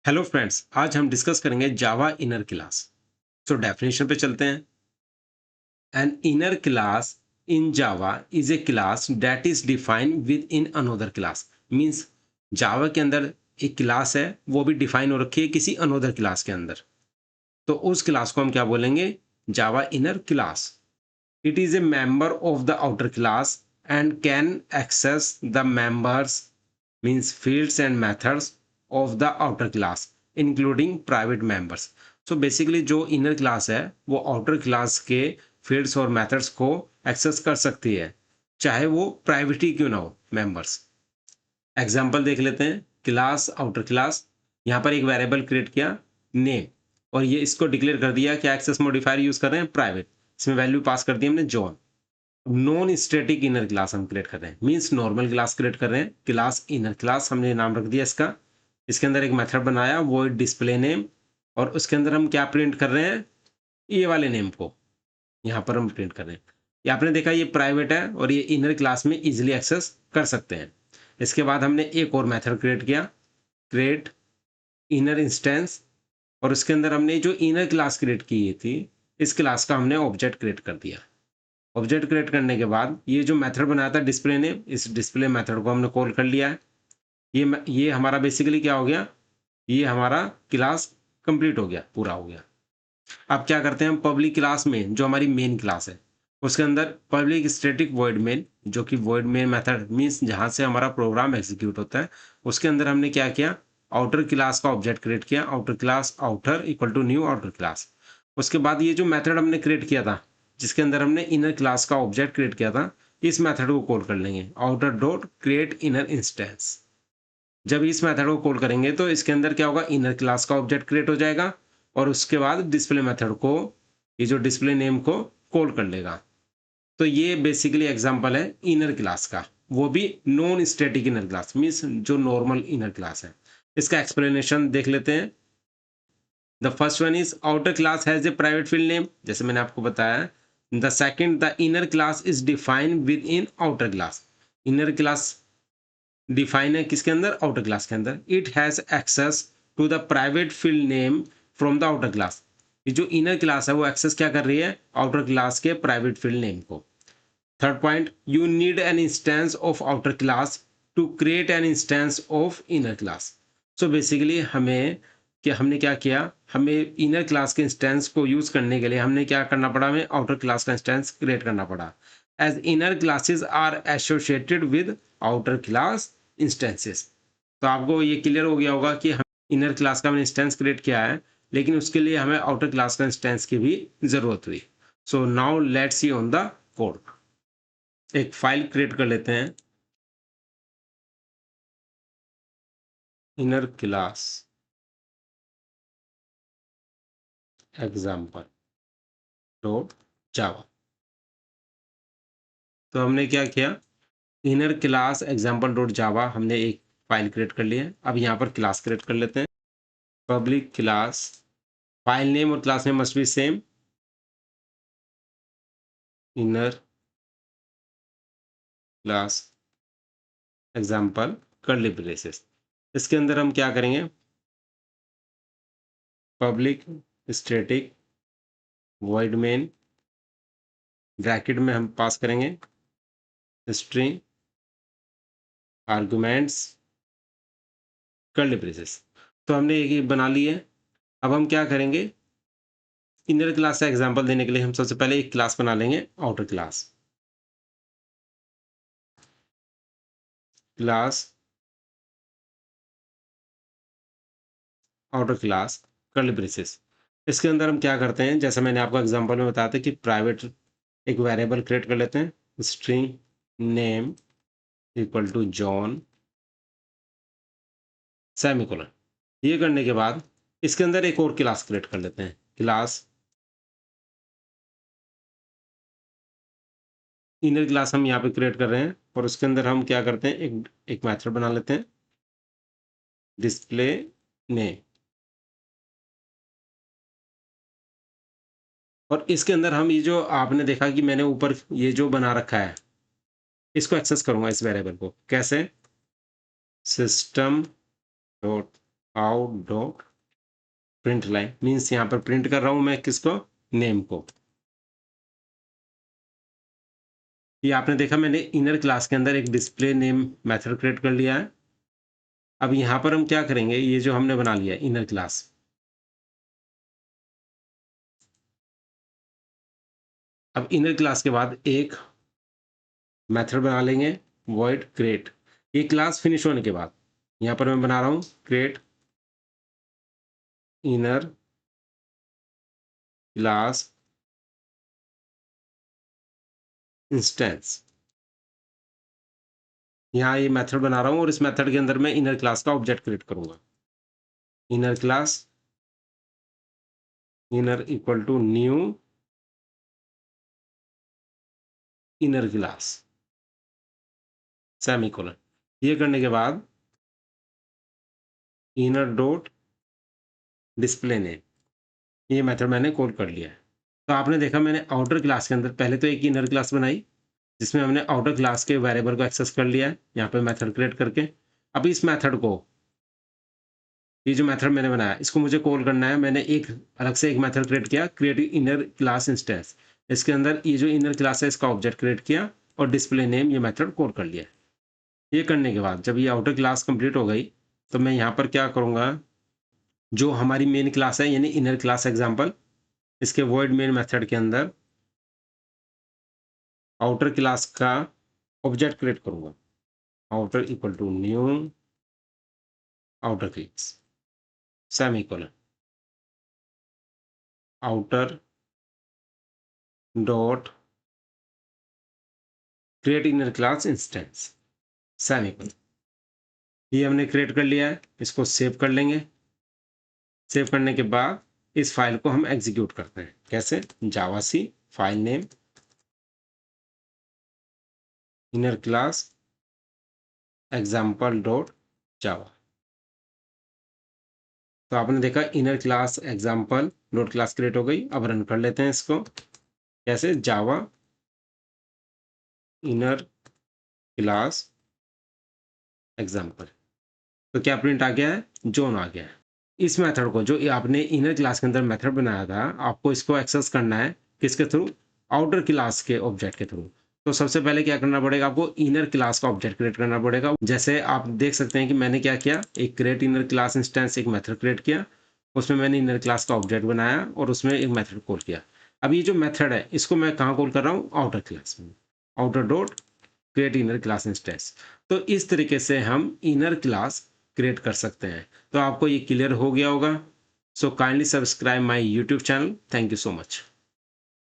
Hello friends, आज हम discuss करेंगे जावा इनर क्लास। तो डेफिनेशन पे चलते हैं। An inner class in Java is a class that is defined within another class. Means Java के अंदर एक क्लास है, वो भी डिफाइन हो रखी है किसी अनोदर क्लास के अंदर। तो उस क्लास को हम क्या बोलेंगे? Java inner class. It is a member of the outer class and can access the members means fields and methods of the outer class including private members। so basically जो inner class है वो outer class के fields और methods को access कर सकती है, चाहे वो private ही क्यों ना हो members। एग्जाम्पल देख लेते हैं। क्लास आउटर क्लास, यहाँ पर एक वेरिएबल क्रिएट किया नेम, और ये इसको डिक्लेयर कर दिया कि एक्सेस मॉडिफायर यूज कर रहे हैं प्राइवेट। इसमें वैल्यू पास कर दी हमने John. Non static inner class हम क्रिएट कर रहे हैं, मींस नॉर्मल क्लास क्रिएट कर रहे हैं। क्लास इनर क्लास हमने नाम रख दिया इसका। इसके अंदर एक मेथड बनाया वो डिस्प्ले नेम, और उसके अंदर हम क्या प्रिंट कर रहे हैं? ये वाले नेम को यहाँ पर हम प्रिंट कर रहे हैं। ये आपने देखा ये प्राइवेट है और ये इनर क्लास में इजिली एक्सेस कर सकते हैं। इसके बाद हमने एक और मेथड क्रिएट किया, क्रिएट इनर इंस्टेंस, और उसके अंदर हमने जो इनर क्लास क्रिएट की थी इस क्लास का हमने ऑब्जेक्ट क्रिएट कर दिया। ऑब्जेक्ट क्रिएट करने के बाद ये जो मेथड बनाया था डिस्प्ले ने, इस डिस्प्ले मेथड को हमने कॉल कर लिया है। ये हमारा बेसिकली क्या हो गया? ये हमारा क्लास कंप्लीट हो गया, पूरा हो गया। अब क्या करते हैं हम? पब्लिक क्लास में जो हमारी मेन क्लास है उसके अंदर पब्लिक स्टैटिक वॉइड मेन, जो कि वॉइड मेन मेथड मीन्स जहाँ से हमारा प्रोग्राम एग्जीक्यूट होता है, उसके अंदर हमने क्या किया? आउटर क्लास का ऑब्जेक्ट क्रिएट किया। Outer class outer equal to new outer class. उसके बाद ये जो मेथड हमने क्रिएट किया था जिसके अंदर हमने इनर क्लास का ऑब्जेक्ट क्रिएट किया था, इस मेथड को कॉल कर लेंगे outer dot create inner instance. जब इस मेथड को कॉल करेंगे तो इसके अंदर क्या होगा? इनर क्लास का ऑब्जेक्ट क्रिएट हो जाएगा, और उसके बाद डिस्प्ले मेथड को, ये जो डिस्प्ले नेम को कॉल कर लेगा। तो ये बेसिकली एग्जांपल है इनर क्लास का, वो भी non static inner class means जो नॉर्मल इनर क्लास है। इसका एक्सप्लेनेशन देख लेते हैं। The first one is outer class has a private field name, जैसे मैंने आपको बताया। The second, the inner class is defined within outer class. Inner class define है किसके अंदर? आउटर क्लास के अंदर। It has access to the private field name from the outer class. ये जो इनर क्लास है वो एक्सेस क्या कर रही है? आउटर क्लास के प्राइवेट फील्ड नेम को। Third point, you need an instance of outer class to create an instance of inner class. So basically हमने क्या किया? हमें इनर क्लास के इंस्टेंस को यूज करने के लिए हमने क्या करना पड़ा? हमें आउटर क्लास का इंस्टेंस क्रिएट करना पड़ा। As inner classes are associated with outer class instances. तो आपको ये क्लियर हो गया होगा कि हम इनर क्लास का हमने इंस्टेंस क्रिएट किया है, लेकिन उसके लिए हमें आउटर क्लास का इंस्टेंस की भी जरूरत हुई। So now let's see on the code. एक फाइल क्रिएट कर लेते हैं, inner class example dot Java. तो हमने क्या किया? इनर क्लास एग्जाम्पल डॉट जावा हमने एक फाइल क्रिएट कर ली है। अब यहाँ पर क्लास क्रिएट कर लेते हैं, पब्लिक क्लास। फाइल नेम और class name must be same, inner class example curly braces. इसके अंदर हम क्या करेंगे? Public static void main, bracket में हम पास करेंगे स्ट्रिंग आर्गुमेंट्स कर्ली ब्रेसेस। तो हमने एक बना ली है। अब हम क्या करेंगे? इनर क्लास का एग्जांपल देने के लिए हम सबसे पहले एक क्लास बना लेंगे, outer class. Class outer class curly braces. इसके अंदर हम क्या करते हैं? जैसा मैंने आपको एग्जांपल में बताया था कि प्राइवेट एक वेरिएबल क्रिएट कर लेते हैं, string name equal to John semicolon. ये करने के बाद इसके अंदर एक और क्लास क्रिएट कर लेते हैं, क्लास इनर क्लास हम यहाँ पे क्रिएट कर रहे हैं, और उसके अंदर हम क्या करते हैं? एक मेथड बना लेते हैं, डिस्प्ले नेम। और इसके अंदर हम ये जो आपने देखा कि मैंने ऊपर ये जो बना रखा है इसको एक्सेस करूंगा, इस वेरिएबल को। कैसे? System dot out dot print line means यहाँ पर प्रिंट कर रहा हूँ मैं किसको, नेम को। ये आपने देखा मैंने इनर क्लास के अंदर एक डिस्प्ले नेम मेथड क्रिएट कर लिया है। अब यहाँ पर हम क्या करेंगे, ये जो हमने बना लिया इनर क्लास, अब इनर क्लास के बाद एक मेथड बना लेंगे void create। ये क्लास फिनिश होने के बाद यहाँ पर मैं बना रहा हूँ create inner class instance। यहाँ ये मेथड बना रहा हूँ और इस मेथड के अंदर मैं इनर क्लास का ऑब्जेक्ट क्रिएट करूंगा। Inner class inner equal to new inner class semicolon. ये करने के बाद इनर डॉट डिस्प्ले नेम, ये मेथड मैंने कॉल कर लिया है। तो आपने देखा मैंने आउटर क्लास के अंदर पहले तो एक इनर क्लास बनाई जिसमें हमने आउटर क्लास के वेरिएबल को एक्सेस कर लिया है यहाँ पे मेथड क्रिएट करके। अब इस मेथड को, ये जो मेथड मैंने बनाया इसको मुझे कॉल करना है। मैंने एक अलग से एक मेथड क्रिएट किया क्रिएट इनर क्लास इंस्टेंस, इसके अंदर ये जो इनर क्लास है इसका ऑब्जेक्ट क्रिएट किया और डिस्प्ले नेम ये मेथड कॉल कर लिया। ये करने के बाद जब ये आउटर क्लास कंप्लीट हो गई तो मैं यहाँ पर क्या करूँगा, जो हमारी मेन क्लास है यानी इनर क्लास एग्जाम्पल, इसके वॉइड मेन मेथड के अंदर आउटर क्लास का ऑब्जेक्ट क्रिएट करूँगा। Outer equal to new outer class semicolon outer dot create inner class instance semicolon. ये हमने क्रिएट कर लिया है, इसको सेव कर लेंगे। सेव करने के बाद इस फाइल को हम एग्जीक्यूट करते हैं। कैसे, javac file name inner class example dot Java. तो आपने देखा inner class example dot class create हो गई। अब रन कर लेते हैं इसको। कैसे, जावा इनर क्लास एग्जाम्पल। तो क्या प्रिंट आ गया है, जोन आ गया है। इस मेथड को जो आपने इनर क्लास के अंदर मेथड बनाया था, आपको इसको एक्सेस करना है किसके थ्रू, आउटर क्लास के ऑब्जेक्ट के थ्रू। तो सबसे पहले क्या करना पड़ेगा, आपको इनर क्लास का ऑब्जेक्ट क्रिएट करना पड़ेगा। जैसे आप देख सकते हैं कि मैंने क्या किया, एक क्रिएट इनर क्लास इंस्टेंस एक मेथड क्रिएट किया, उसमें मैंने इनर क्लास का ऑब्जेक्ट बनाया और उसमें एक मेथड कॉल किया। अब ये जो मेथड है इसको मैं कहाँ कॉल कर रहा हूँ, आउटर क्लास में, outer dot create inner class instance. तो इस तरीके से हम इनर क्लास क्रिएट कर सकते हैं। तो आपको ये क्लियर हो गया होगा। So kindly subscribe my YouTube channel. Thank you so much.